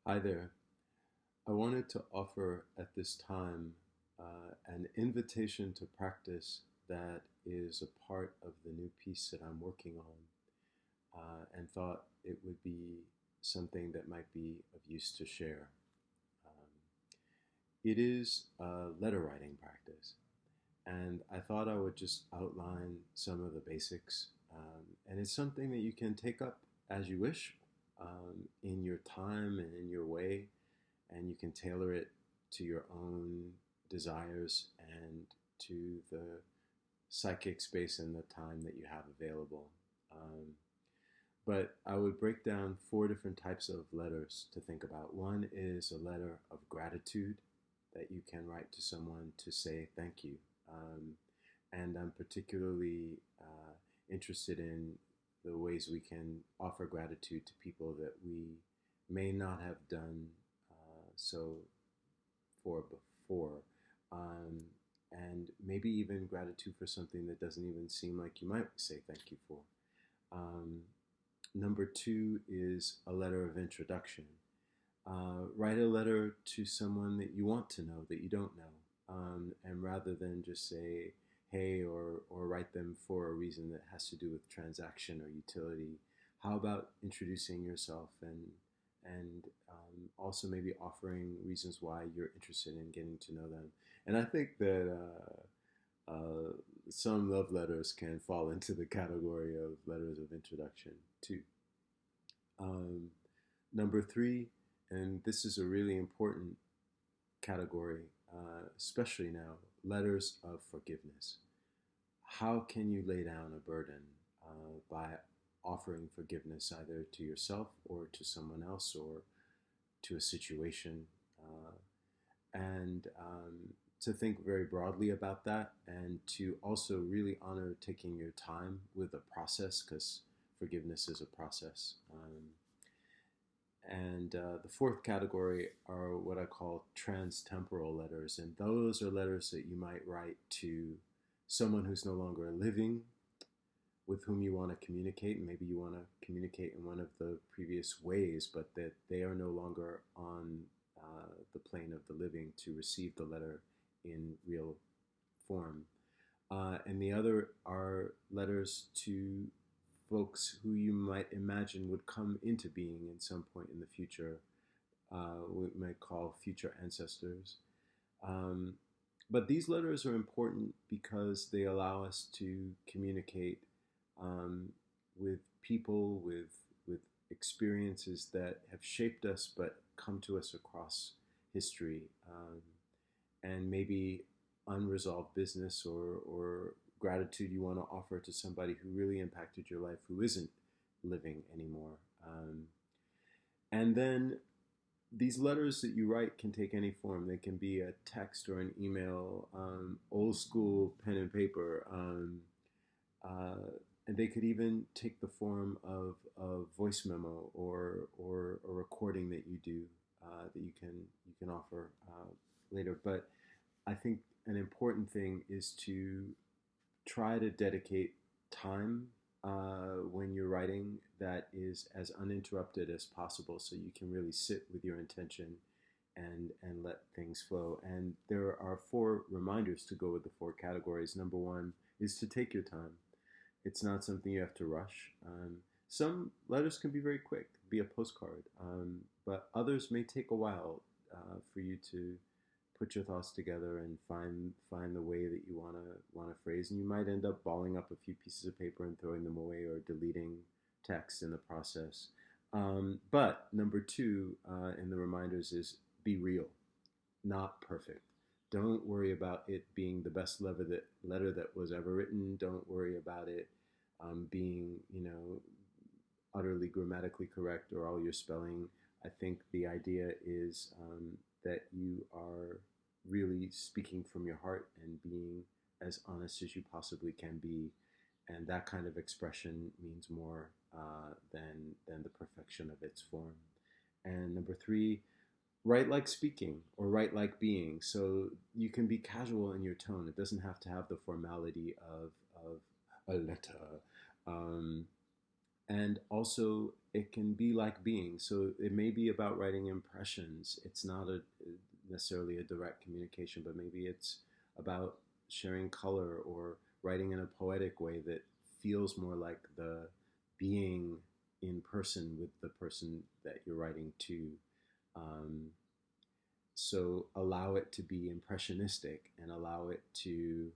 Hi there. I wanted to offer at this time an invitation to practice that is a part of the new piece that I'm working on, and thought it would be something that might be of use to share. Um, it is a letter writing practice, and I thought I would just outline some of the basics. And it's something that you can take up as you wish, in your time and in your way, and you can tailor it to your own desires and to the psychic space and the time that you have available. Um, but I would break down four different types of letters to think about. One is a letter of gratitude that you can write to someone to say thank you. And I'm particularly interested in the ways we can offer gratitude to people that we may not have done so for before. Um, and maybe even gratitude for something that doesn't even seem like you might say thank you for. Um, Number two is a letter of introduction. Write a letter to someone that you want to know that you don't know. And rather than just say, hey, or write them for a reason that has to do with transaction or utility, how about introducing yourself and also maybe offering reasons why you're interested in getting to know them. And I think that some love letters can fall into the category of letters of introduction too. Um, Number three, and this is a really important category, especially now, letters of forgiveness. How can you lay down a burden by offering forgiveness either to yourself or to someone else or to a situation? And to think very broadly about that, and to also really honor taking your time with the process, because forgiveness is a process. And the fourth category are what I call transtemporal letters. And those are letters that you might write to someone who's no longer living, with whom you want to communicate. And maybe you want to communicate in one of the previous ways, but that they are no longer on the plane of the living to receive the letter in real form. And the other are letters to folks who you might imagine would come into being in some point in the future, we might call future ancestors. Um, but these letters are important because they allow us to communicate um, with people, with experiences that have shaped us but come to us across history, and maybe unresolved business or gratitude you want to offer to somebody who really impacted your life who isn't living anymore. And then these letters that you write can take any form. They can be a text or an email, old school pen and paper, uh, and they could even take the form of a voice memo or a recording that you do, that you can offer later. But I think an important thing is to try to dedicate time when you're writing that is as uninterrupted as possible, so you can really sit with your intention and let things flow. And there are four reminders to go with the four categories. Number one is to take your time. It's not something you have to rush. Some letters can be very quick, be a postcard, but others may take a while for you to put your thoughts together and find the way that you want to phrase. And you might end up balling up a few pieces of paper and throwing them away or deleting text in the process. But number two in the reminders is be real, not perfect. Don't worry about it being the best letter that was ever written. Don't worry about it being, utterly grammatically correct or all your spelling. I think the idea is that you are really speaking from your heart and being as honest as you possibly can be, and that kind of expression means more than the perfection of its form. And number three, write like speaking or write like being. So you can be casual in your tone. It doesn't have to have the formality of a letter. Um, And also, it can be like being. So it may be about writing impressions. It's not necessarily a direct communication, but maybe it's about sharing color or writing in a poetic way that feels more like the being in person with the person that you're writing to. Um, so allow it to be impressionistic and allow it to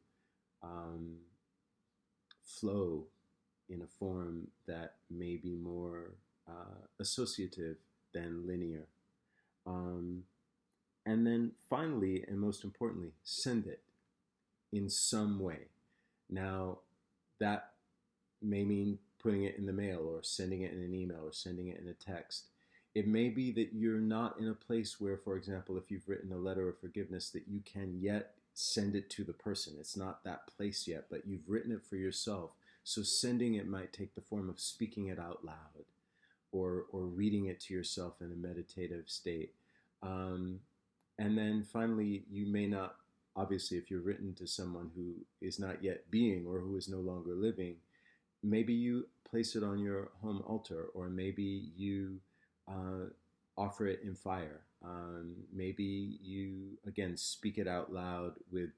um, flow in a form that may be more associative than linear. Um, and then finally, and most importantly, send it in some way. Now, that may mean putting it in the mail or sending it in an email or sending it in a text. It may be that you're not in a place where, for example, if you've written a letter of forgiveness, that you can yet send it to the person. It's not that place yet, but you've written it for yourself. So sending it might take the form of speaking it out loud or reading it to yourself in a meditative state. Um, and then finally, you may not, obviously, if you're written to someone who is not yet being or who is no longer living, maybe you place it on your home altar, or maybe you uh, offer it in fire. Maybe you again speak it out loud with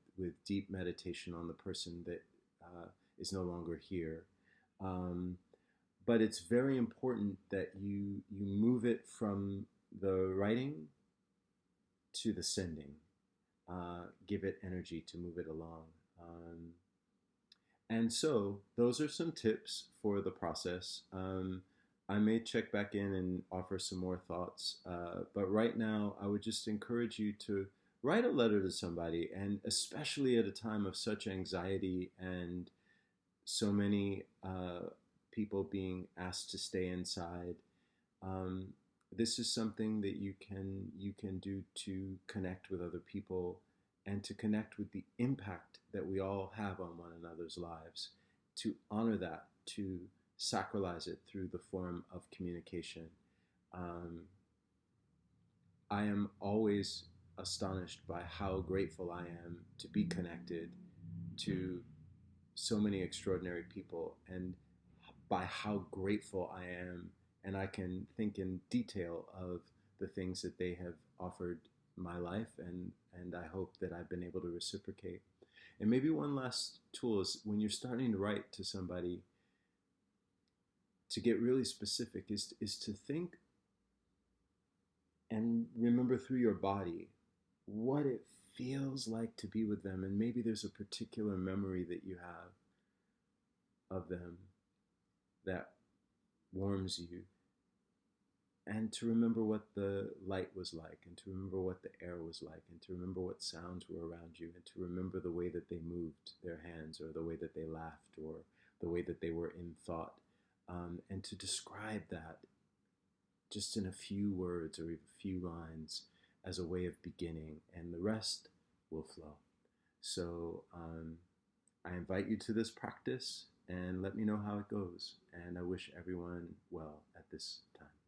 deep meditation on the person that is no longer here. Um, but it's very important that you move it from the writing to the sending. Give it energy to move it along. And so those are some tips for the process. I may check back in and offer some more thoughts, but right now I would just encourage you to write a letter to somebody, and especially at a time of such anxiety and so many people being asked to stay inside. Um, this is something that you can do to connect with other people and to connect with the impact that we all have on one another's lives, to honor that, to sacralize it through the form of communication. Um, I am always astonished by how grateful I am to be connected to so many extraordinary people, and by how grateful I am, and I can think in detail of the things that they have offered my life, and I hope that I've been able to reciprocate. And maybe one last tool is, when you're starting to write to somebody, to get really specific, is to think and remember through your body what it feels like to be with them. And maybe there's a particular memory that you have of them that warms you, and to remember what the light was like, and to remember what the air was like, and to remember what sounds were around you, and to remember the way that they moved their hands, or the way that they laughed, or the way that they were in thought, and to describe that just in a few words or a few lines as a way of beginning, and the rest will flow. So I invite you to this practice, and let me know how it goes. And I wish everyone well at this time.